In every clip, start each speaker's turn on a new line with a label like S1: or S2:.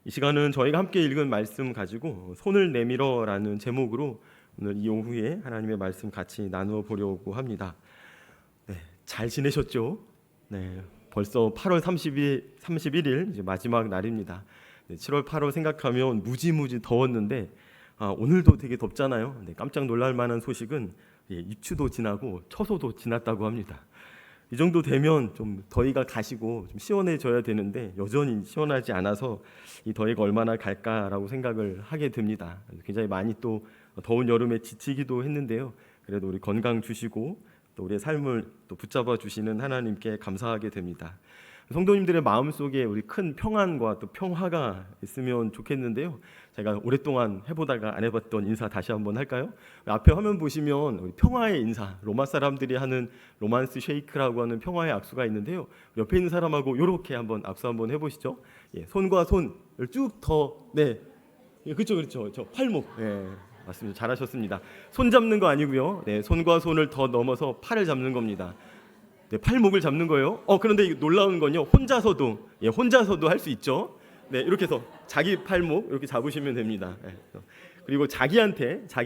S1: 이 시간은 저희가 함께 읽은 말씀 가지고 손을 내밀어라는 제목으로 오늘 이 오후에 하나님의 말씀 같이 나누어 보려고 합니다. 잘 지내셨죠? 벌써 8월 31일 이제 마지막 날입니다. 7월 8월 생각하면 무지무지 더웠는데 오늘도 되게 덥잖아요. 깜짝 놀랄 만한 소식은 입추도 지나고 처소도 지났다고 합니다. 이 정도 되면 좀 더위가 가시고 좀 시원해져야 되는데 여전히 시원하지 않아서 이 더위가 얼마나 갈까라고 생각을 하게 됩니다. 굉장히 많이 또 더운 여름에 지치기도 했는데요. 그래도 우리 건강 주시고 또 우리의 삶을 또 붙잡아 주시는 하나님께 감사하게 됩니다. 성도님들의 마음속에 우리 큰 평안과 또 평화가 있으면 좋겠는데요. 제가 오랫동안 해보다가 안 해봤던 인사 다시 한번 할까요? 앞에 화면 보시면 우리 평화의 인사, 로마 사람들이 하는 로만스 쉐이크라고 하는 평화의 악수가 있는데요. 옆에 있는 사람하고 이렇게 한번 악수 한번 해보시죠. 손과 손을 쭉 더, 그렇죠. 저 팔목, 맞습니다. 잘하셨습니다. 손 잡는 거 아니고요. 손과 손을 더 넘어서 팔을 잡는 겁니다. 팔목을 잡는 거예요. 그런데 놀라운 건요. 혼자서도 할 수 있죠. 이렇게 해서 자기 팔목 이렇게 잡으시면 됩니다. 그리고 자기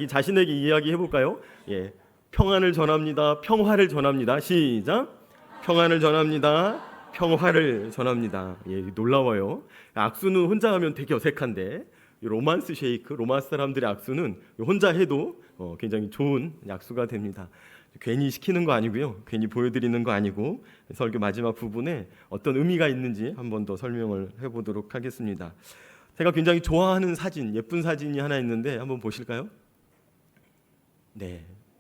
S1: 자신에게 이야기해 볼까요? 평안을 전합니다. 평화를 전합니다. 시작. 평안을 전합니다. 평화를 전합니다. 놀라워요. 악수는 혼자 하면 되게 어색한데 로만스 쉐이크, 로마 사람들의 악수는 혼자 해도 굉장히 좋은 악수가 됩니다. 괜히 시키는 거 아니고요. 괜히 보여드리는 거 아니고 설교 마지막 부분에 어떤 의미가 있는지 한 번 더 설명을 해보도록 하겠습니다. 제가 굉장히 좋아하는 사진, 예쁜 사진이 하나 있는데 한번 보실까요?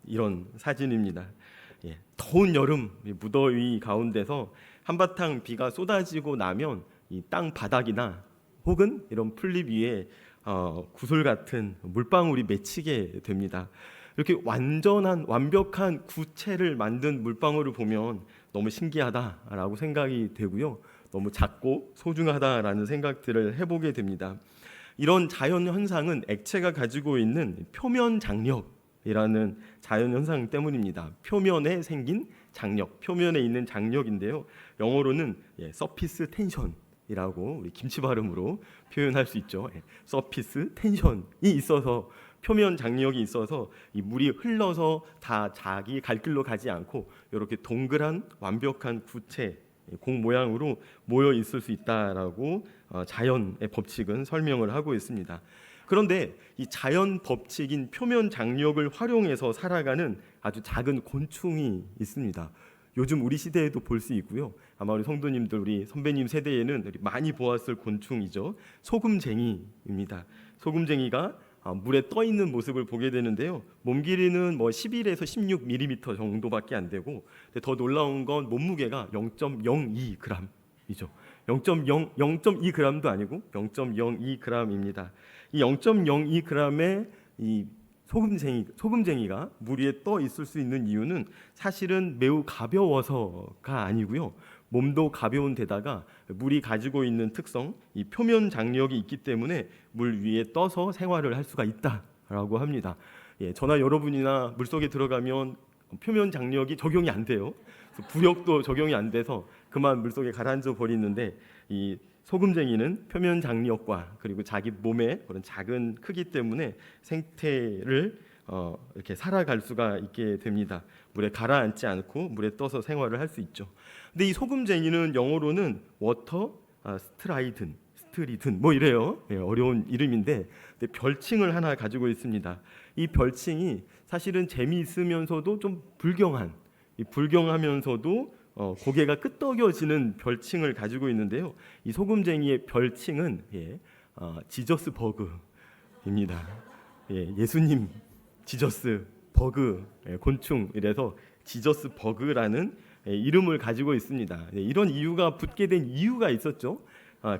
S1: 이런 사진입니다. 더운 여름 무더위 가운데서 한바탕 비가 쏟아지고 나면 이 땅 바닥이나 혹은 이런 풀잎 위에 구슬 같은 물방울이 맺히게 됩니다. 이렇게 완벽한 구체를 만든 물방울을 보면 너무 신기하다라고 생각이 되고요. 너무 작고 소중하다라는 생각들을 해보게 됩니다. 이런 자연 현상은 액체가 가지고 있는 표면 장력이라는 자연 현상 때문입니다. 표면에 생긴 장력, 표면에 있는 장력인데요. 영어로는 서피스 텐션이라고 우리 김치 발음으로 표현할 수 있죠. 서피스 텐션이 있어서 표면 장력이 있어서 이 물이 흘러서 다 자기 갈 길로 가지 않고 이렇게 동그란 완벽한 구체 공 모양으로 모여 있을 수 있다라고 자연의 법칙은 설명을 하고 있습니다. 그런데 이 자연 법칙인 표면 장력을 활용해서 살아가는 아주 작은 곤충이 있습니다. 요즘 우리 시대에도 볼 수 있고요. 아마 우리 성도님들, 우리 선배님 세대에는 많이 보았을 곤충이죠. 소금쟁이입니다. 소금쟁이가 물에 떠 있는 모습을 보게 되는데요. 몸 길이는 11에서 16mm 정도밖에 안 되고, 더 놀라운 건 몸무게가 0.02g이죠. 0.02g도 아니고 0.02g입니다. 이 0.02g의 이 소금쟁이가 물 위에 떠 있을 수 있는 이유는 사실은 매우 가벼워서가 아니고요. 몸도 가벼운 데다가 물이 가지고 있는 특성, 이 표면 장력이 있기 때문에 물 위에 떠서 생활을 할 수가 있다라고 합니다. 저나 여러분이나 물속에 들어가면 표면 장력이 적용이 안 돼요. 부력도 적용이 안 돼서 그만 물속에 가라앉아 버리는데 이 소금쟁이는 표면 장력과 그리고 자기 몸의 그런 작은 크기 때문에 생태를 이렇게 살아갈 수가 있게 됩니다. 물에 가라앉지 않고 물에 떠서 생활을 할 수 있죠. 근데 이 소금쟁이는 영어로는 워터 스트리든 이래요. 어려운 이름인데 별칭을 하나 가지고 있습니다. 이 별칭이 사실은 재미있으면서도 좀 불경하면서도 고개가 끄덕여지는 별칭을 가지고 있는데요. 이 소금쟁이의 별칭은 지저스 버그입니다. 예수님 지저스 버그 곤충 이래서 지저스 버그라는 이름을 가지고 있습니다. 이런 이유가 붙게 된 이유가 있었죠.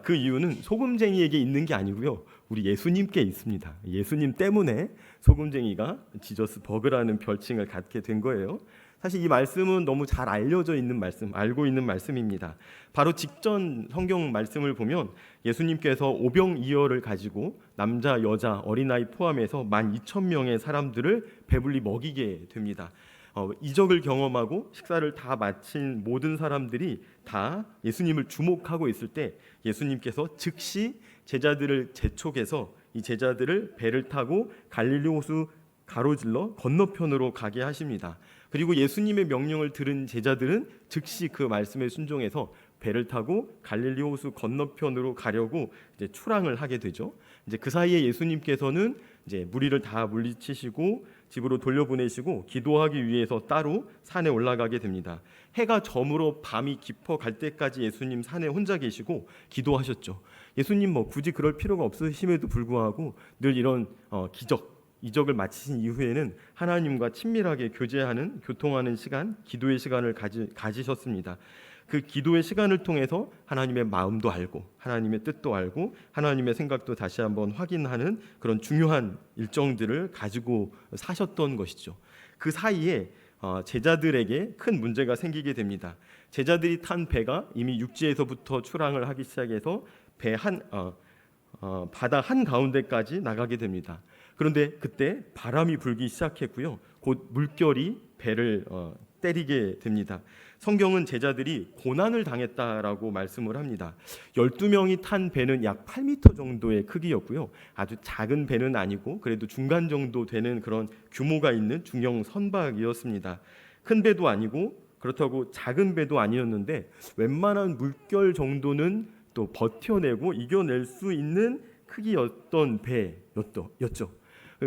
S1: 그 이유는 소금쟁이에게 있는 게 아니고요. 우리 예수님께 있습니다. 예수님 때문에 소금쟁이가 지저스 버그라는 별칭을 갖게 된 거예요. 사실 이 말씀은 너무 잘 알려져 있는 알고 있는 말씀입니다. 바로 직전 성경 말씀을 보면 예수님께서 오병이어를 가지고 남자, 여자, 어린아이 포함해서 12,000명의 사람들을 배불리 먹이게 됩니다. 이적을 경험하고 식사를 다 마친 모든 사람들이 다 예수님을 주목하고 있을 때 예수님께서 즉시 제자들을 재촉해서 이 제자들을 배를 타고 갈릴리 호수 가로질러 건너편으로 가게 하십니다. 그리고 예수님의 명령을 들은 제자들은 즉시 그 말씀에 순종해서 배를 타고 갈릴리 호수 건너편으로 가려고 이제 출항을 하게 되죠. 이제 그 사이에 예수님께서는 이제 무리를 다 물리치시고 집으로 돌려보내시고 기도하기 위해서 따로 산에 올라가게 됩니다. 해가 저물어 밤이 깊어 갈 때까지 예수님 산에 혼자 계시고 기도하셨죠. 예수님 뭐 굳이 그럴 필요가 없으심에도 불구하고 늘 이런 이적을 마치신 이후에는 하나님과 친밀하게 교통하는 시간, 기도의 시간을 가지셨습니다. 그 기도의 시간을 통해서 하나님의 마음도 알고 하나님의 뜻도 알고 하나님의 생각도 다시 한번 확인하는 그런 중요한 일정들을 가지고 사셨던 것이죠. 그 사이에 제자들에게 큰 문제가 생기게 됩니다. 제자들이 탄 배가 이미 육지에서부터 출항을 하기 시작해서 바다 한 가운데까지 나가게 됩니다. 그런데 그때 바람이 불기 시작했고요. 곧 물결이 배를 때리게 됩니다. 성경은 제자들이 고난을 당했다라고 말씀을 합니다. 12명이 탄 배는 약 8m 정도의 크기였고요. 아주 작은 배는 아니고 그래도 중간 정도 되는 그런 규모가 있는 중형 선박이었습니다. 큰 배도 아니고 그렇다고 작은 배도 아니었는데 웬만한 물결 정도는 또 버텨내고 이겨낼 수 있는 크기였던 배였죠.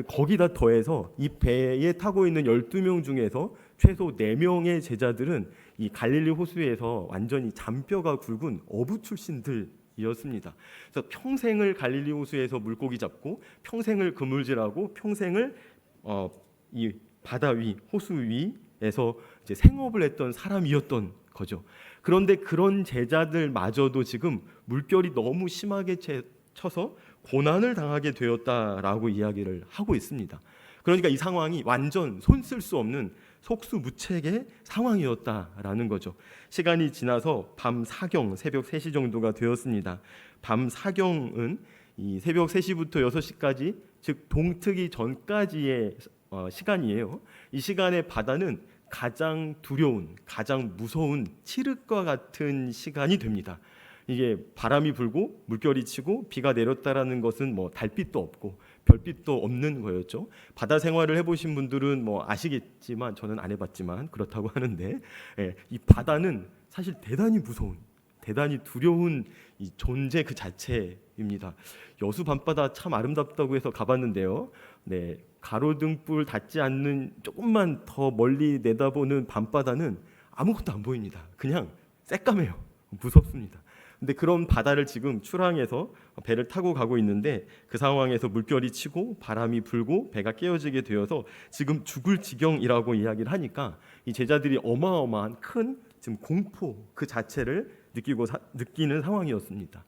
S1: 거기다 더해서 이 배에 타고 있는 12명 중에서 최소 4명의 제자들은 이 갈릴리 호수에서 완전히 잔뼈가 굵은 어부 출신들이었습니다. 그래서 평생을 갈릴리 호수에서 물고기 잡고 평생을 그물질하고 평생을 이 바다 위, 호수 위에서 이제 생업을 했던 사람이었던 거죠. 그런데 그런 제자들마저도 지금 물결이 너무 심하게 쳐서 고난을 당하게 되었다라고 이야기를 하고 있습니다. 그러니까 이 상황이 완전 손 쓸 수 없는 속수무책의 상황이었다라는 거죠. 시간이 지나서 밤 사경, 새벽 3시 정도가 되었습니다. 밤 사경은 이 새벽 3시부터 6시까지, 즉 동트기 전까지의 시간이에요. 이 시간에 바다는 가장 두려운, 가장 무서운 칠흑과 같은 시간이 됩니다. 이게 바람이 불고 물결이 치고 비가 내렸다라는 것은 뭐 달빛도 없고 별빛도 없는 거였죠. 바다 생활을 해보신 분들은 뭐 아시겠지만 저는 안 해봤지만 그렇다고 하는데 이 바다는 사실 대단히 무서운, 대단히 두려운 이 존재 그 자체입니다. 여수 밤바다 참 아름답다고 해서 가봤는데요. 네, 가로등불 닿지 않는 조금만 더 멀리 내다보는 밤바다는 아무것도 안 보입니다. 그냥 새까매요. 무섭습니다. 근데 그런 바다를 지금 출항해서 배를 타고 가고 있는데 그 상황에서 물결이 치고 바람이 불고 배가 깨어지게 되어서 지금 죽을 지경이라고 이야기를 하니까 이 제자들이 어마어마한 큰 지금 공포 그 자체를 느끼는 상황이었습니다.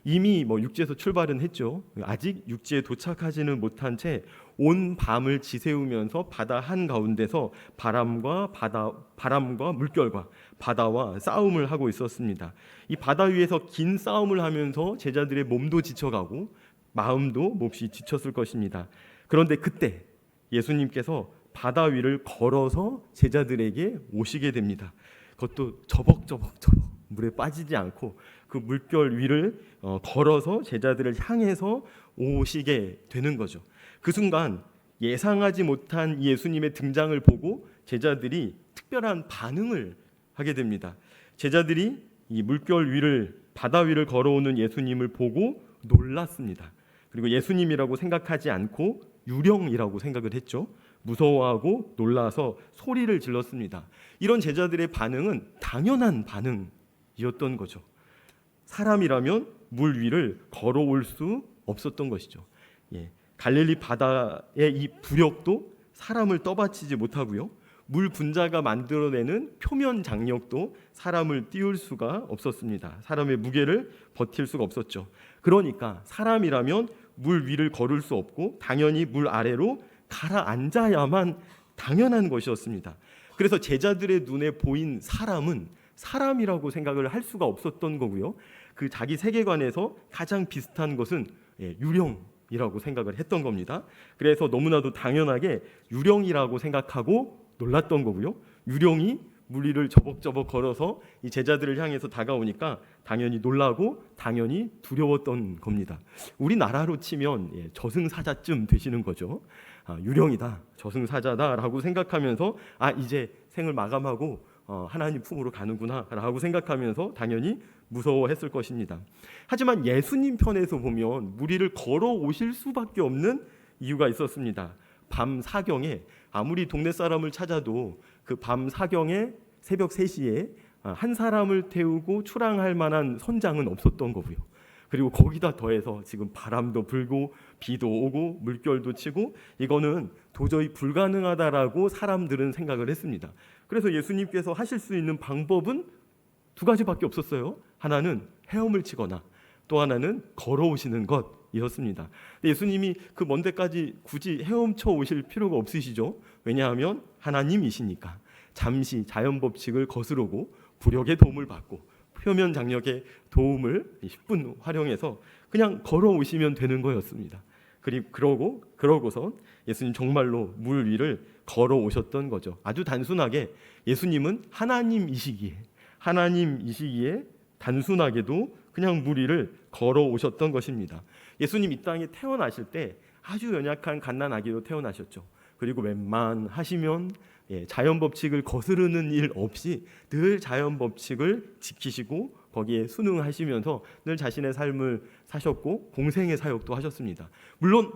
S1: 이미 뭐 육지에서 출발은 했죠. 아직 육지에 도착하지는 못한 채 온 밤을 지새우면서 바다 한 가운데서 바람과 물결과 바다와 싸움을 하고 있었습니다. 이 바다 위에서 긴 싸움을 하면서 제자들의 몸도 지쳐가고 마음도 몹시 지쳤을 것입니다. 그런데 그때 예수님께서 바다 위를 걸어서 제자들에게 오시게 됩니다. 그것도 저벅저벅 물에 빠지지 않고 그 물결 위를 걸어서 제자들을 향해서 오시게 되는 거죠. 그 순간 예상하지 못한 예수님의 등장을 보고 제자들이 특별한 반응을 하게 됩니다. 제자들이 이 물결 위를 바다 위를 걸어오는 예수님을 보고 놀랐습니다. 그리고 예수님이라고 생각하지 않고 유령이라고 생각을 했죠. 무서워하고 놀라서 소리를 질렀습니다. 이런 제자들의 반응은 당연한 반응이었던 거죠. 사람이라면 물 위를 걸어올 수 없었던 것이죠. 갈릴리 바다의 이 부력도 사람을 떠받치지 못하고요. 물 분자가 만들어내는 표면 장력도 사람을 띄울 수가 없었습니다. 사람의 무게를 버틸 수가 없었죠. 그러니까 사람이라면 물 위를 걸을 수 없고 당연히 물 아래로 가라앉아야만 당연한 것이었습니다. 그래서 제자들의 눈에 보인 사람은 사람이라고 생각을 할 수가 없었던 거고요. 그 자기 세계관에서 가장 비슷한 것은 유령이라고 생각을 했던 겁니다. 그래서 너무나도 당연하게 유령이라고 생각하고 놀랐던 거고요. 유령이 물 위를 저벅저벅 걸어서 이 제자들을 향해서 다가오니까 당연히 놀라고 당연히 두려웠던 겁니다. 우리나라로 치면 저승사자쯤 되시는 거죠. 유령이다, 저승사자다라고 생각하면서 이제 생을 마감하고 하나님 품으로 가는구나라고 생각하면서 당연히 무서워했을 것입니다. 하지만 예수님 편에서 보면 물 위를 걸어오실 수밖에 없는 이유가 있었습니다. 밤 사경에 아무리 동네 사람을 찾아도 그 밤 사경에 새벽 3시에 한 사람을 태우고 출항할 만한 선장은 없었던 거고요. 그리고 거기다 더해서 지금 바람도 불고 비도 오고 물결도 치고 이거는 도저히 불가능하다라고 사람들은 생각을 했습니다. 그래서 예수님께서 하실 수 있는 방법은 2가지밖에 없었어요. 하나는 헤엄을 치거나 또 하나는 걸어오시는 것이었습니다. 예수님이 그 먼 데까지 굳이 헤엄쳐 오실 필요가 없으시죠. 왜냐하면 하나님이시니까 잠시 자연 법칙을 거스르고 부력의 도움을 받고 표면 장력의 도움을 10분 활용해서 그냥 걸어오시면 되는 거였습니다. 그러고서 예수님 정말로 물 위를 걸어오셨던 거죠. 아주 단순하게 예수님은 하나님이시기에 단순하게도 그냥 물 위를 걸어오셨던 것입니다. 예수님 이 땅에 태어나실 때 아주 연약한 갓난아기로 태어나셨죠. 그리고 웬만하시면 자연 법칙을 거스르는 일 없이 늘 자연 법칙을 지키시고 거기에 순응하시면서 늘 자신의 삶을 사셨고 공생의 사역도 하셨습니다. 물론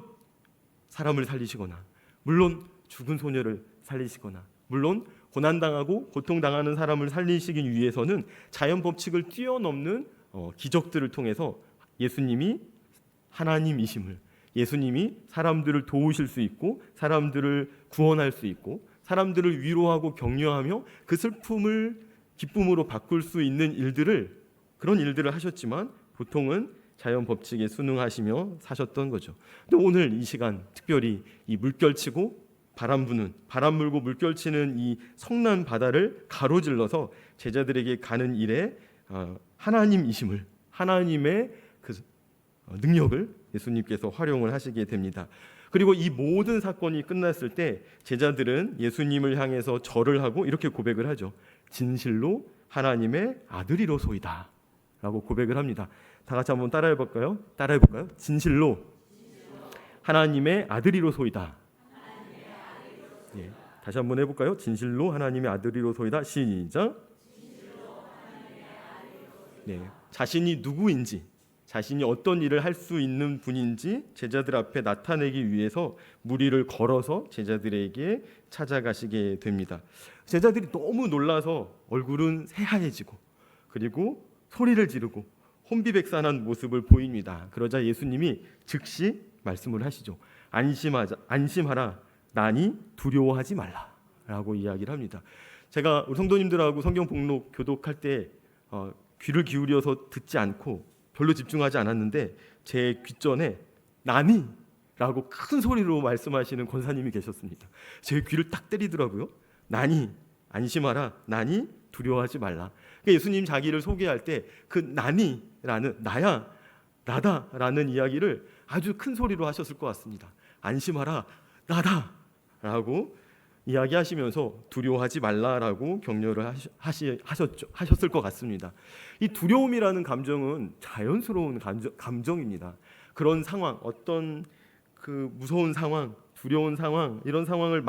S1: 사람을 살리시거나 물론 죽은 소녀를 살리시거나 물론 고난당하고 고통당하는 사람을 살리시기 위해서는 자연 법칙을 뛰어넘는 기적들을 통해서 예수님이 하나님이심을, 예수님이 사람들을 도우실 수 있고 사람들을 구원할 수 있고 사람들을 위로하고 격려하며 그 슬픔을 기쁨으로 바꿀 수 있는 그런 일들을 하셨지만 보통은 자연 법칙에 순응하시며 사셨던 거죠. 근데 오늘 이 시간 특별히 이 물결치고 바람 물고 물결치는 이 성난 바다를 가로질러서 제자들에게 가는 일에 하나님이심을, 하나님의 그 능력을 예수님께서 활용을 하시게 됩니다. 그리고 이 모든 사건이 끝났을 때 제자들은 예수님을 향해서 절을 하고 이렇게 고백을 하죠. 진실로 하나님의 아들이로소이다 라고 고백을 합니다. 다 같이 한번 따라해볼까요? 진실로 하나님의 아들이로소이다. 다시 한번 해볼까요? 진실로 하나님의 아들이로소이다. 시작. 자신이 누구인지, 자신이 어떤 일을 할 수 있는 분인지 제자들 앞에 나타내기 위해서 물 위를 걸어서 제자들에게 찾아가시게 됩니다. 제자들이 너무 놀라서 얼굴은 새하얘지고 그리고 소리를 지르고 혼비백산한 모습을 보입니다. 그러자 예수님이 즉시 말씀을 하시죠. 안심하라. 나니 두려워하지 말라라고 이야기를 합니다. 제가 우리 성도님들하고 성경 복록 교독할 때 귀를 기울여서 듣지 않고 별로 집중하지 않았는데 제 귓전에 나니 라고 큰 소리로 말씀하시는 권사님이 계셨습니다. 제 귀를 딱 때리더라고요. 나니, 안심하라. 나니 두려워하지 말라. 그러니까 예수님 자기를 소개할 때 그 나니라는 나야, 나다라는 이야기를 아주 큰 소리로 하셨을 것 같습니다. 안심하라. 나다 라고 이야기하시면서 두려워하지 말라라고 격려를 하셨을 것 같습니다. 이 두려움이라는 감정은 자연스러운 감정입니다. 그런 상황, 어떤 그 무서운 상황, 두려운 상황, 이런 상황을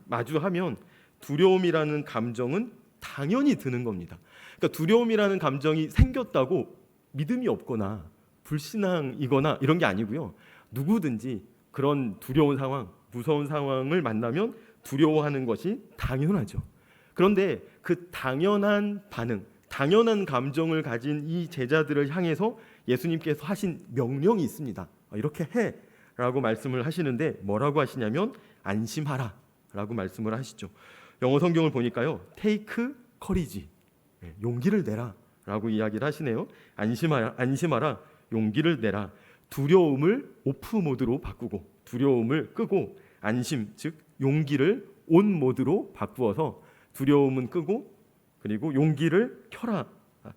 S1: 마주하면 두려움이라는 감정은 당연히 드는 겁니다. 그러니까 두려움이라는 감정이 생겼다고 믿음이 없거나 불신앙이거나 이런 게 아니고요. 누구든지 그런 두려운 상황, 무서운 상황을 만나면 두려워하는 것이 당연하죠. 그런데 그 당연한 반응, 당연한 감정을 가진 이 제자들을 향해서 예수님께서 하신 명령이 있습니다. 이렇게 해라고 말씀을 하시는데 뭐라고 하시냐면 안심하라 라고 말씀을 하시죠. 영어 성경을 보니까요. Take courage, 용기를 내라 라고 이야기를 하시네요. 안심하라, 용기를 내라. 두려움을 오프 모드로 바꾸고 두려움을 끄고 안심, 즉 용기를 온 모드로 바꾸어서 두려움은 끄고 그리고 용기를 켜라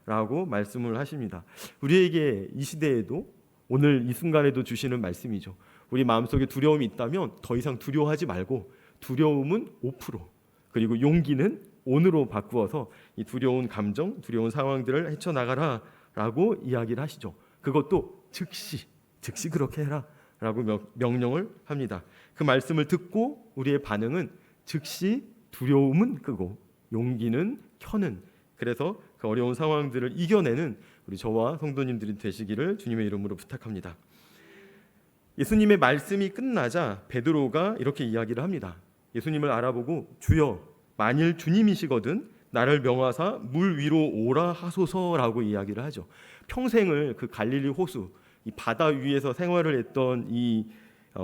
S1: 라고 말씀을 하십니다. 우리에게 이 시대에도 오늘 이 순간에도 주시는 말씀이죠. 우리 마음속에 두려움이 있다면 더 이상 두려워하지 말고 두려움은 오프로, 그리고 용기는 온으로 바꾸어서 이 두려운 감정, 두려운 상황들을 헤쳐나가라라고 이야기를 하시죠. 그것도 즉시 그렇게 해라라고 명령을 합니다. 그 말씀을 듣고 우리의 반응은 즉시 두려움은 끄고 용기는 켜는, 그래서 그 어려운 상황들을 이겨내는 우리 저와 성도님들이 되시기를 주님의 이름으로 부탁합니다. 예수님의 말씀이 끝나자 베드로가 이렇게 이야기를 합니다. 예수님을 알아보고 주여 만일 주님이시거든 나를 명하사 물 위로 오라 하소서라고 이야기를 하죠. 평생을 그 갈릴리 호수 이 바다 위에서 생활을 했던 이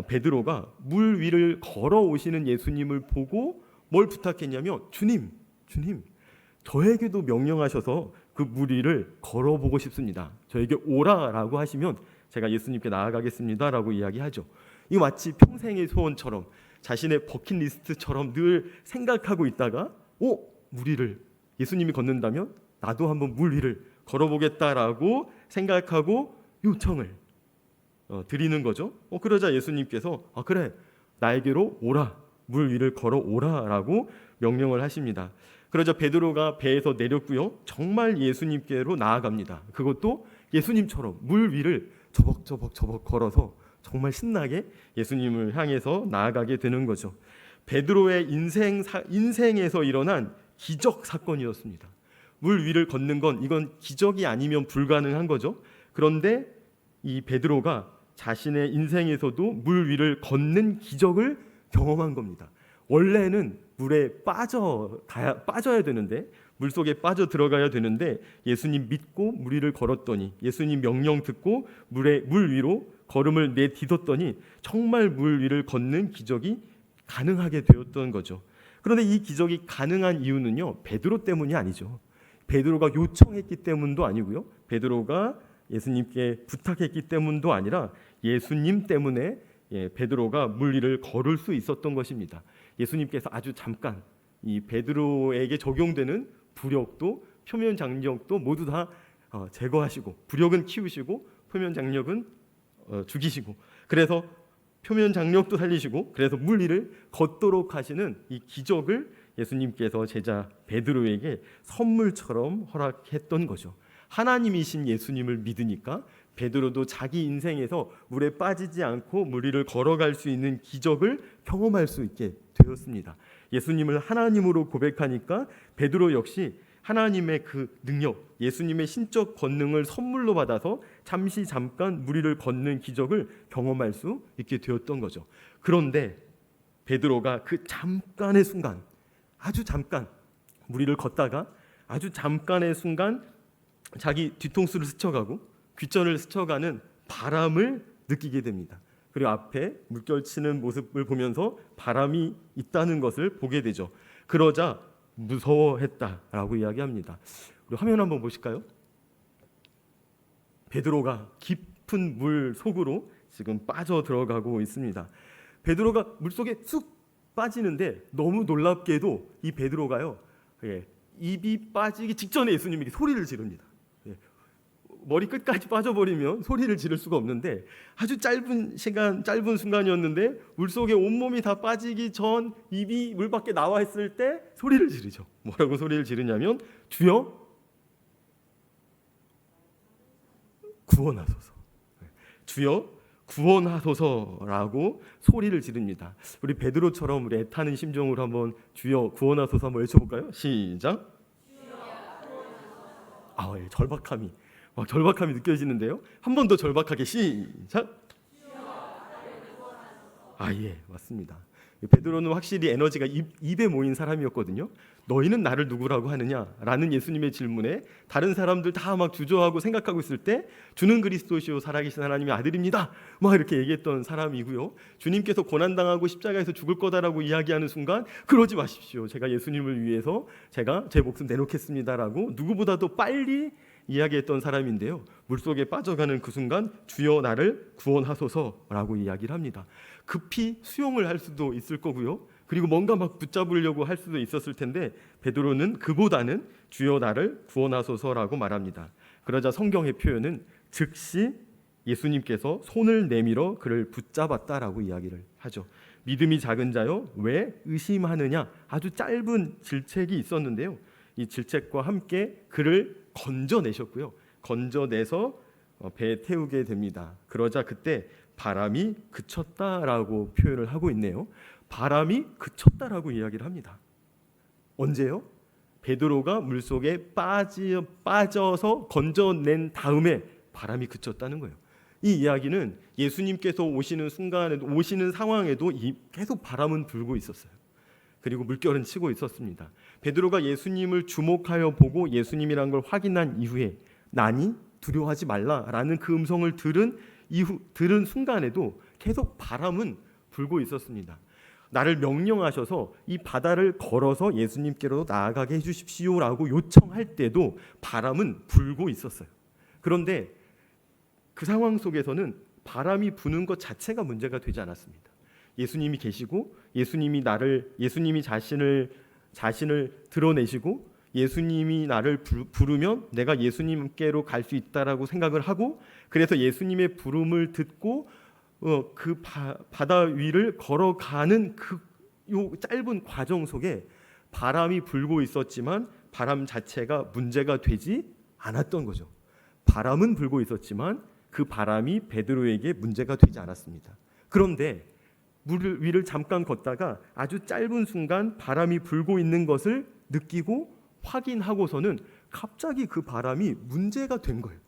S1: 베드로가 물 위를 걸어오시는 예수님을 보고 뭘 부탁했냐면 주님 저에게도 명령하셔서 그 물 위를 걸어보고 싶습니다. 저에게 오라라고 하시면 제가 예수님께 나아가겠습니다라고 이야기하죠. 이 마치 평생의 소원처럼 자신의 버킷리스트처럼 늘 생각하고 있다가 물 위를 예수님이 걷는다면 나도 한번 물 위를 걸어보겠다라고 생각하고 요청을 드리는 거죠. 그러자 예수님께서 그래 나에게로 오라 물 위를 걸어오라라고 명령을 하십니다. 그러자 베드로가 배에서 내렸고요. 정말 예수님께로 나아갑니다. 그것도 예수님처럼 물 위를 저벅저벅 걸어서 정말 신나게 예수님을 향해서 나아가게 되는 거죠. 베드로의 인생에서 일어난 기적 사건이었습니다. 물 위를 걷는 건 이건 기적이 아니면 불가능한 거죠. 그런데 이 베드로가 자신의 인생에서도 물 위를 걷는 기적을 경험한 겁니다. 원래는 물에 빠져야 되는데 물속에 빠져 들어가야 되는데 예수님 믿고 물 위를 걸었더니 예수님 명령 듣고 물 위로 걸음을 내딛었더니 정말 물 위를 걷는 기적이 가능하게 되었던 거죠. 그런데 이 기적이 가능한 이유는요, 베드로 때문이 아니죠. 베드로가 요청했기 때문도 아니고요, 베드로가 예수님께 부탁했기 때문도 아니라 예수님 때문에 베드로가 물 위를 걸을 수 있었던 것입니다. 예수님께서 아주 잠깐 이 베드로에게 적용되는 부력도 표면 장력도 모두 다 제거하시고 부력은 키우시고 표면 장력은 죽이시고 그래서 표면 장력도 살리시고 그래서 물 위를 걷도록 하시는 이 기적을 예수님께서 제자 베드로에게 선물처럼 허락했던 거죠. 하나님이신 예수님을 믿으니까 베드로도 자기 인생에서 물에 빠지지 않고 물 위를 걸어갈 수 있는 기적을 경험할 수 있게 되었습니다. 예수님을 하나님으로 고백하니까 베드로 역시 하나님의 그 능력, 예수님의 신적 권능을 선물로 받아서 잠깐 물 위를 걷는 기적을 경험할 수 있게 되었던 거죠. 그런데 베드로가 그 잠깐의 순간, 아주 잠깐 물 위를 걷다가 아주 잠깐의 순간 자기 뒤통수를 스쳐가고 귓전을 스쳐가는 바람을 느끼게 됩니다. 그리고 앞에 물결치는 모습을 보면서 바람이 있다는 것을 보게 되죠. 그러자 무서워했다라고 이야기합니다. 우리 화면 한번 보실까요? 베드로가 깊은 물 속으로 지금 빠져 들어가고 있습니다. 베드로가 물속에 쑥 빠지는데 너무 놀랍게도 이 베드로가요, 입이 빠지기 직전에 예수님에게 소리를 지릅니다. 머리 끝까지 빠져버리면 소리를 지를 수가 없는데 아주 짧은 순간이었는데 물속에 온몸이 다 빠지기 전 입이 물 밖에 나와 있을 때 소리를 지르죠. 뭐라고 소리를 지르냐면 주여 구원하소서, 주여 구원하소서라고 소리를 지릅니다. 우리 베드로처럼 우리 애타는 심정으로 한번 주여 구원하소서 한번 외쳐볼까요? 시작. 절박함이 느껴지는데요. 한 번 더 절박하게 시작. 맞습니다. 베드로는 확실히 에너지가 입에 모인 사람이었거든요. 너희는 나를 누구라고 하느냐라는 예수님의 질문에 다른 사람들 다 막 주저하고 생각하고 있을 때 주는 그리스도시요 살아계신 하나님의 아들입니다 막 이렇게 얘기했던 사람이고요. 주님께서 고난당하고 십자가에서 죽을 거다라고 이야기하는 순간 그러지 마십시오, 제가 예수님을 위해서 제가 제 목숨 내놓겠습니다라고 누구보다도 빨리 이야기했던 사람인데요. 물속에 빠져가는 그 순간 주여 나를 구원하소서라고 이야기를 합니다. 급히 수용을 할 수도 있을 거고요. 그리고 뭔가 막 붙잡으려고 할 수도 있었을 텐데 베드로는 그보다는 주여 나를 구원하소서라고 말합니다. 그러자 성경의 표현은 즉시 예수님께서 손을 내밀어 그를 붙잡았다라고 이야기를 하죠. 믿음이 작은 자여 왜 의심하느냐. 아주 짧은 질책이 있었는데요. 이 질책과 함께 그를 건져내셨고요. 건져내서 배에 태우게 됩니다. 그러자 그때 바람이 그쳤다라고 표현을 하고 있네요. 바람이 그쳤다라고 이야기를 합니다. 언제요? 베드로가 물속에 빠져서 건져낸 다음에 바람이 그쳤다는 거예요. 이 이야기는 예수님께서 오시는 순간에도, 오시는 상황에도 계속 바람은 불고 있었어요. 그리고 물결은 치고 있었습니다. 베드로가 예수님을 주목하여 보고 예수님이란 걸 확인한 이후에 나니 두려워하지 말라라는 그 음성을 들은 순간에도 계속 바람은 불고 있었습니다. 나를 명령하셔서 이 바다를 걸어서 예수님께로 나아가게 해주십시오라고 요청할 때도 바람은 불고 있었어요. 그런데 그 상황 속에서는 바람이 부는 것 자체가 문제가 되지 않았습니다. 예수님이 계시고 예수님이 자신을 드러내시고 예수님이 나를 부르면 내가 예수님께로 갈 수 있다라고 생각을 하고, 그래서 예수님의 부름을 듣고 그 바다 위를 걸어가는 요 짧은 과정 속에 바람이 불고 있었지만 바람 자체가 문제가 되지 않았던 거죠. 바람은 불고 있었지만 그 바람이 베드로에게 문제가 되지 않았습니다. 그런데 물 위를 잠깐 걷다가 아주 짧은 순간 바람이 불고 있는 것을 느끼고 확인하고서는 갑자기 그 바람이 문제가 된 거예요.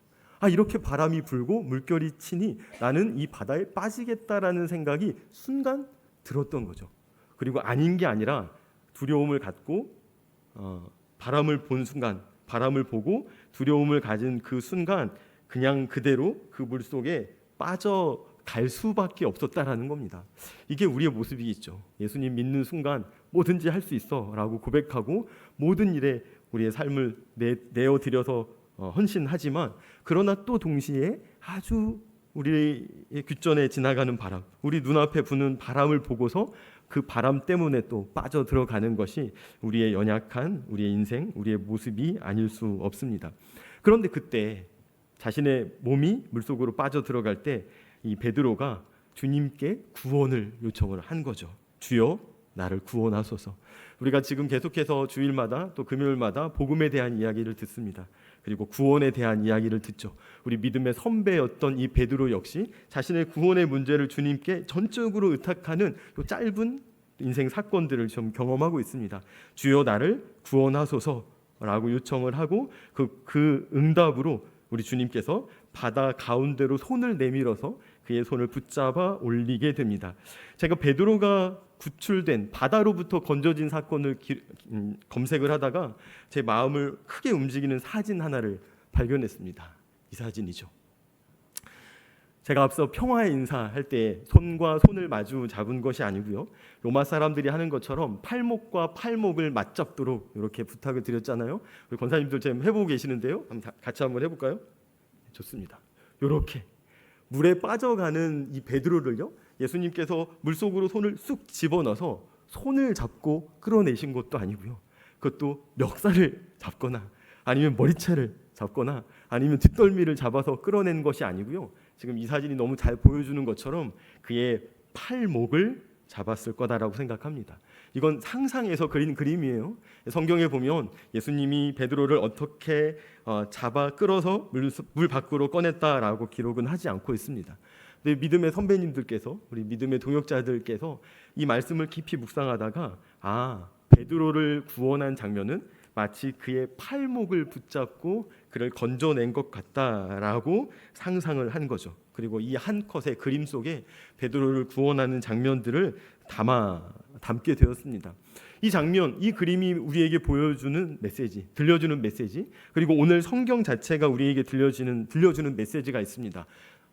S1: 이렇게 바람이 불고 물결이 치니 나는 이 바다에 빠지겠다라는 생각이 순간 들었던 거죠. 그리고 아닌 게 아니라 두려움을 갖고 바람을 보고 두려움을 가진 그 순간 그냥 그대로 그 물속에 빠져갈 수밖에 없었다라는 겁니다. 이게 우리의 모습이겠죠. 예수님 믿는 순간 뭐든지 할 수 있어라고 고백하고 모든 일에 우리의 삶을 내어드려서 헌신하지만, 그러나 또 동시에 아주 우리의 귓전에 지나가는 바람, 우리 눈앞에 부는 바람을 보고서 그 바람 때문에 또 빠져들어가는 것이 우리의 연약한 우리의 인생, 우리의 모습이 아닐 수 없습니다. 그런데 그때 자신의 몸이 물속으로 빠져들어갈 때 이 베드로가 주님께 구원을 요청을 한 거죠. 주여 나를 구원하소서. 우리가 지금 계속해서 주일마다 또 금요일마다 복음에 대한 이야기를 듣습니다. 그리고 구원에 대한 이야기를 듣죠. 우리 믿음의 선배였던 이 베드로 역시 자신의 구원의 문제를 주님께 전적으로 의탁하는 또 짧은 인생 사건들을 좀 경험하고 있습니다. 주여 나를 구원하소서라고 요청을 하고 그 응답으로 우리 주님께서 바다 가운데로 손을 내밀어서 그의 손을 붙잡아 올리게 됩니다. 제가 베드로가 구출된 바다로부터 건져진 사건을 검색을 하다가 제 마음을 크게 움직이는 사진 하나를 발견했습니다. 이 사진이죠. 제가 앞서 평화의 인사할 때 손과 손을 마주 잡은 것이 아니고요. 로마 사람들이 하는 것처럼 팔목과 팔목을 맞잡도록 이렇게 부탁을 드렸잖아요. 우리 권사님들 지금 해보고 계시는데요. 같이 한번 해볼까요? 좋습니다. 이렇게 물에 빠져가는 이 베드로를요, 예수님께서 물속으로 손을 쑥 집어넣어서 손을 잡고 끌어내신 것도 아니고요. 그것도 멱살을 잡거나 아니면 머리채를 잡거나 아니면 뒷덜미를 잡아서 끌어낸 것이 아니고요. 지금 이 사진이 너무 잘 보여주는 것처럼 그의 팔목을 잡았을 거다라고 생각합니다. 이건 상상해서 그린 그림이에요. 성경에 보면 예수님이 베드로를 어떻게 잡아 끌어서 물 밖으로 꺼냈다라고 기록은 하지 않고 있습니다. 근데 믿음의 선배님들께서, 우리 믿음의 동역자들께서 이 말씀을 깊이 묵상하다가 베드로를 구원한 장면은 마치 그의 팔목을 붙잡고 그를 건져낸 것 같다라고 상상을 한 거죠. 그리고 이 한 컷의 그림 속에 베드로를 구원하는 장면들을 담게 되었습니다. 이 장면, 이 그림이 우리에게 보여주는 메시지, 들려주는 메시지, 그리고 오늘 성경 자체가 우리에게 들려주는 메시지가 있습니다.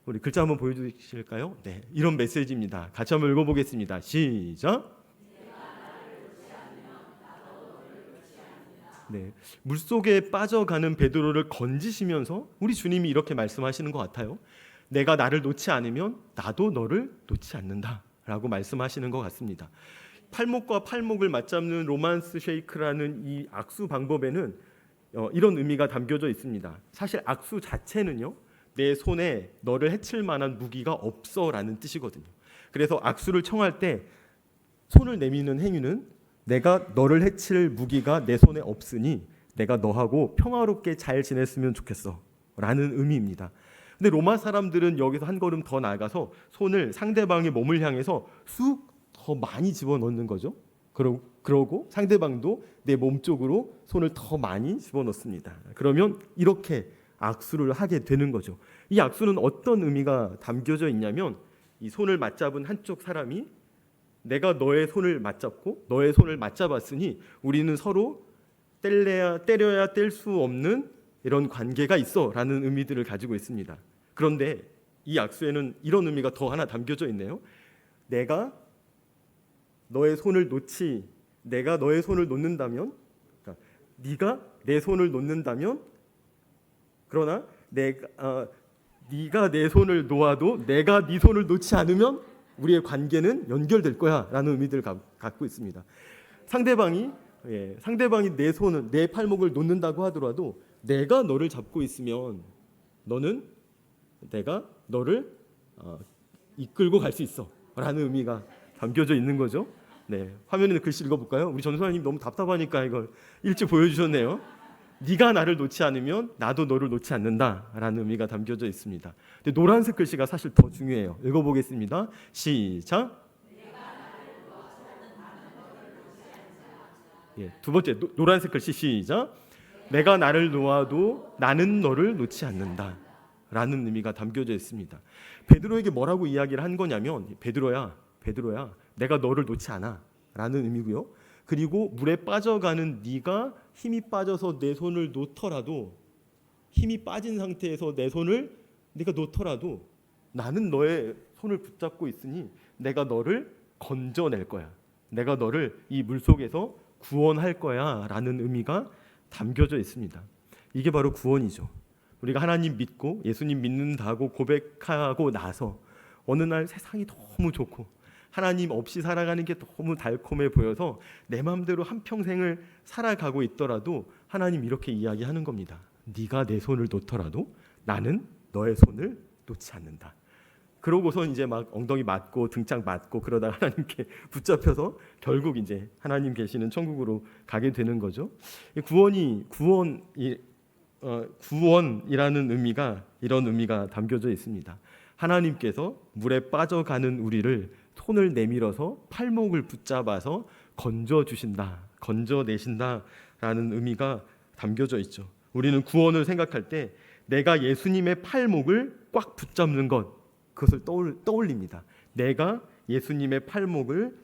S1: 우리 글자 한번 보여주실까요? 네, 이런 메시지입니다. 같이 한번 읽어보겠습니다. 시작. 네, 물속에 빠져가는 베드로를 건지시면서 우리 주님이 이렇게 말씀하시는 것 같아요. 내가 나를 놓지 않으면 나도 너를 놓지 않는다라고 말씀하시는 것 같습니다. 팔목과 팔목을 맞잡는 로만스 쉐이크라는 이 악수 방법에는 이런 의미가 담겨져 있습니다. 사실 악수 자체는요, 내 손에 너를 해칠 만한 무기가 없어라는 뜻이거든요. 그래서 악수를 청할 때 손을 내미는 행위는 내가 너를 해칠 무기가 내 손에 없으니 내가 너하고 평화롭게 잘 지냈으면 좋겠어 라는 의미입니다. 근데 로마 사람들은 여기서 한 걸음 더 나아가서 손을 상대방의 몸을 향해서 쑥 더 많이 집어넣는 거죠. 그러고 상대방도 내 몸 쪽으로 손을 더 많이 집어넣습니다. 그러면 이렇게 악수를 하게 되는 거죠. 이 악수는 어떤 의미가 담겨져 있냐면 이 손을 맞잡은 한쪽 사람이 내가 너의 손을 맞잡고 너의 손을 맞잡았으니 우리는 서로 때려야 뗄 수 없는 이런 관계가 있어라는 의미들을 가지고 있습니다. 그런데 이 악수에는 이런 의미가 더 하나 담겨져 있네요. 내가 너의 손을 놓는다면, 그러니까 네가 내 손을 놓는다면, 그러나 네가 내 손을 놓아도 내가 네 손을 놓지 않으면 우리의 관계는 연결될 거야라는 의미들을 갖고 있습니다. 상대방이 내 팔목을 놓는다고 하더라도 내가 너를 잡고 있으면 내가 너를 이끌고 갈 수 있어라는 의미가 담겨져 있는 거죠. 네, 화면에 있는 글씨 읽어볼까요? 우리 전소장님 너무 답답하니까 이걸 일찍 보여주셨네요. 네가 나를 놓지 않으면 나도 너를 놓지 않는다라는 의미가 담겨져 있습니다. 근데 노란색 글씨가 사실 더 중요해요. 읽어보겠습니다. 시작. 두 번째 노란색 글씨 시작. 내가 나를 놓아도 나는 너를 놓지 않는다 라는 의미가 담겨져 있습니다. 베드로에게 뭐라고 이야기를 한 거냐면 베드로야 내가 너를 놓지 않아 라는 의미고요. 그리고 물에 빠져가는 네가 힘이 빠져서 내 손을 놓더라도, 힘이 빠진 상태에서 내 손을 네가 놓더라도 나는 너의 손을 붙잡고 있으니 내가 너를 건져낼 거야. 내가 너를 이 물속에서 구원할 거야 라는 의미가 담겨져 있습니다. 이게 바로 구원이죠. 우리가 하나님 믿고 예수님 믿는다고 고백하고 나서 어느 날 세상이 너무 좋고 하나님 없이 살아가는 게 너무 달콤해 보여서 내 마음대로 한평생을 살아가고 있더라도 하나님 이렇게 이야기하는 겁니다. 네가 내 손을 놓더라도 나는 너의 손을 놓지 않는다. 그러고서 이제 막 엉덩이 맞고 등짝 맞고 그러다가 하나님께 붙잡혀서 결국 이제 하나님 계시는 천국으로 가게 되는 거죠. 구원이라는 의미가 이런 의미가 담겨져 있습니다. 하나님께서 물에 빠져가는 우리를 손을 내밀어서 팔목을 붙잡아서 건져내신다라는 의미가 담겨져 있죠. 우리는 구원을 생각할 때 내가 예수님의 팔목을 꽉 붙잡는 것, 그것을 떠올립니다. 내가 예수님의 팔목을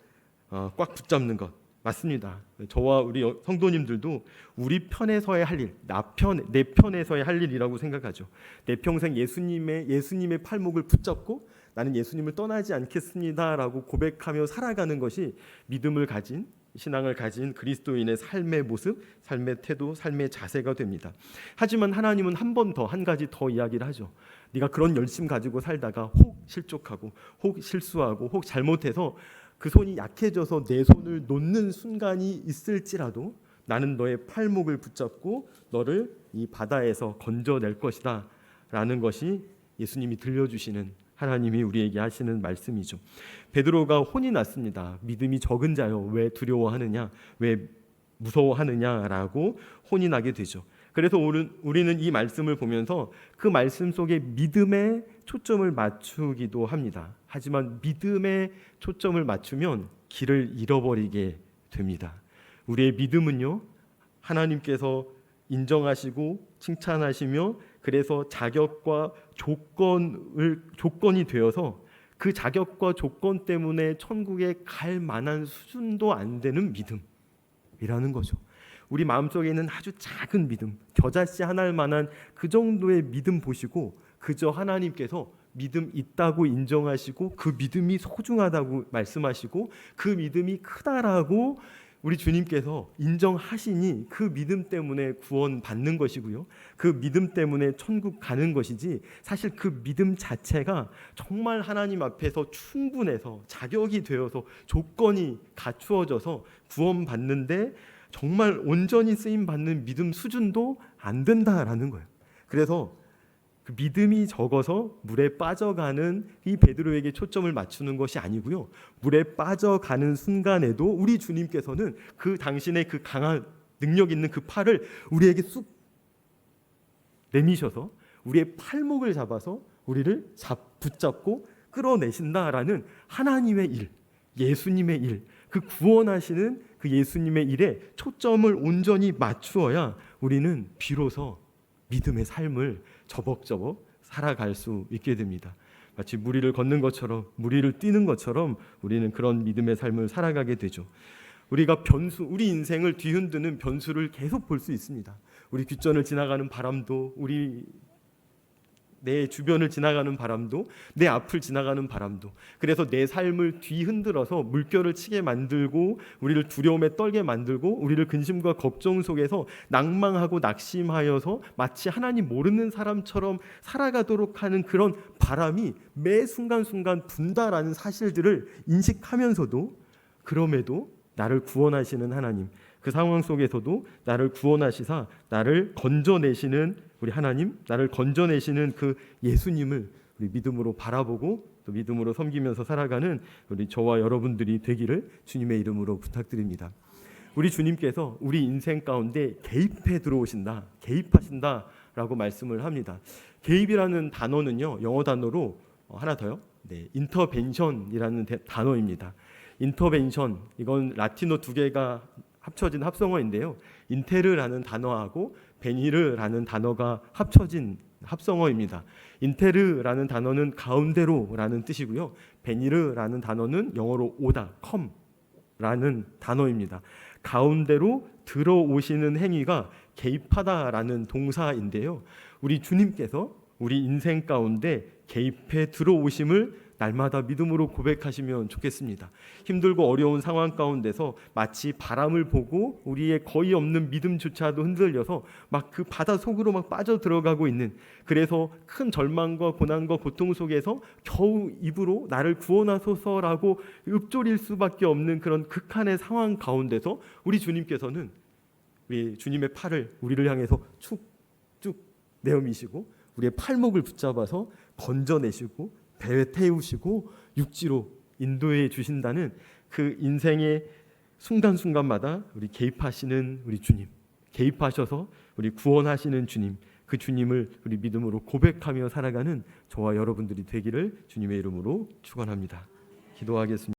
S1: 꽉 붙잡는 것 맞습니다. 저와 우리 성도님들도 우리 편에서의 할 일, 내 편에서의 할 일이라고 생각하죠. 내 평생 예수님의 팔목을 붙잡고 나는 예수님을 떠나지 않겠습니다라고 고백하며 살아가는 것이 믿음을 가진, 신앙을 가진 그리스도인의 삶의 모습, 삶의 태도, 삶의 자세가 됩니다. 하지만 하나님은 한 가지 더 이야기를 하죠. 네가 그런 열심 가지고 살다가 혹 실족하고 혹 실수하고 혹 잘못해서 그 손이 약해져서 내 손을 놓는 순간이 있을지라도 나는 너의 팔목을 붙잡고 너를 이 바다에서 건져낼 것이다 라는 것이 예수님이 들려주시는, 하나님이 우리에게 하시는 말씀이죠. 베드로가 혼이 났습니다. 믿음이 적은 자여 왜 두려워하느냐, 왜 무서워하느냐라고 혼이 나게 되죠. 그래서 우리는 이 말씀을 보면서 그 말씀 속에 믿음에 초점을 맞추기도 합니다. 하지만 믿음에 초점을 맞추면 길을 잃어버리게 됩니다. 우리의 믿음은요, 하나님께서 인정하시고 칭찬하시며 그래서 자격과 조건이 되어서 그 자격과 조건 때문에 천국에 갈 만한 수준도 안 되는 믿음이라는 거죠. 우리 마음속에 있는 아주 작은 믿음, 겨자씨 하나일 만한 그 정도의 믿음 보시고 그저 하나님께서 믿음 있다고 인정하시고 그 믿음이 소중하다고 말씀하시고 그 믿음이 크다라고 우리 주님께서 인정하시니 그 믿음 때문에 구원 받는 것이고요. 그 믿음 때문에 천국 가는 것이지, 사실 그 믿음 자체가 정말 하나님 앞에서 충분해서 자격이 되어서 조건이 갖추어져서 구원 받는데 정말 온전히 쓰임 받는 믿음 수준도 안 된다라는 거예요. 그래서 그 믿음이 적어서 물에 빠져가는 이 베드로에게 초점을 맞추는 것이 아니고요. 물에 빠져가는 순간에도 우리 주님께서는 그 당신의 그 강한 능력 있는 그 팔을 우리에게 쑥 내미셔서 우리의 팔목을 잡아서 우리를 붙잡고 끌어내신다라는 하나님의 일, 예수님의 일, 그 구원하시는 그 예수님의 일에 초점을 온전히 맞추어야 우리는 비로소 믿음의 삶을 저벅저벅 살아갈 수 있게 됩니다. 마치 무리를 걷는 것처럼, 무리를 뛰는 것처럼 우리는 그런 믿음의 삶을 살아가게 되죠. 우리가 우리 인생을 뒤흔드는 변수를 계속 볼 수 있습니다. 우리 귓전을 지나가는 바람도, 내 주변을 지나가는 바람도, 내 앞을 지나가는 바람도, 그래서 내 삶을 뒤흔들어서 물결을 치게 만들고 우리를 두려움에 떨게 만들고 우리를 근심과 걱정 속에서 낭망하고 낙심하여서 마치 하나님 모르는 사람처럼 살아가도록 하는 그런 바람이 매 순간순간 분다라는 사실들을 인식하면서도, 그럼에도 나를 구원하시는 하나님, 그 상황 속에서도 나를 구원하시사 나를 건져내시는 우리 하나님, 나를 건져내시는 그 예수님을 우리 믿음으로 바라보고 또 믿음으로 섬기면서 살아가는 우리 저와 여러분들이 되기를 주님의 이름으로 부탁드립니다. 우리 주님께서 우리 인생 가운데 개입해 들어오신다, 개입하신다라고 말씀을 합니다. 개입이라는 단어는요, 영어 단어로 하나 더요. 인터벤션이라는 단어입니다. 인터벤션, 이건 라틴어 두 개가 합쳐진 합성어인데요. 인테르라는 단어하고 베니르라는 단어가 합쳐진 합성어입니다. 인테르라는 단어는 가운데로라는 뜻이고요. 베니르라는 단어는 영어로 오다, 컴라는 단어입니다. 가운데로 들어오시는 행위가 개입하다라는 동사인데요. 우리 주님께서 우리 인생 가운데 개입해 들어오심을 날마다 믿음으로 고백하시면 좋겠습니다. 힘들고 어려운 상황 가운데서 마치 바람을 보고 우리의 거의 없는 믿음조차도 흔들려서 막 그 바다 속으로 막 빠져 들어가고 있는, 그래서 큰 절망과 고난과 고통 속에서 겨우 입으로 나를 구원하소서라고 읊조릴 수밖에 없는 그런 극한의 상황 가운데서 우리 주님께서는 우리 주님의 팔을 우리를 향해서 축쭉 내어미시고 우리의 팔목을 붙잡아서 건져내시고 배에 태우시고 육지로 인도해 주신다는 그 인생의 순간순간마다 우리 개입하시는 우리 주님, 개입하셔서 우리 구원하시는 주님, 그 주님을 우리 믿음으로 고백하며 살아가는 저와 여러분들이 되기를 주님의 이름으로 축원합니다. 기도하겠습니다.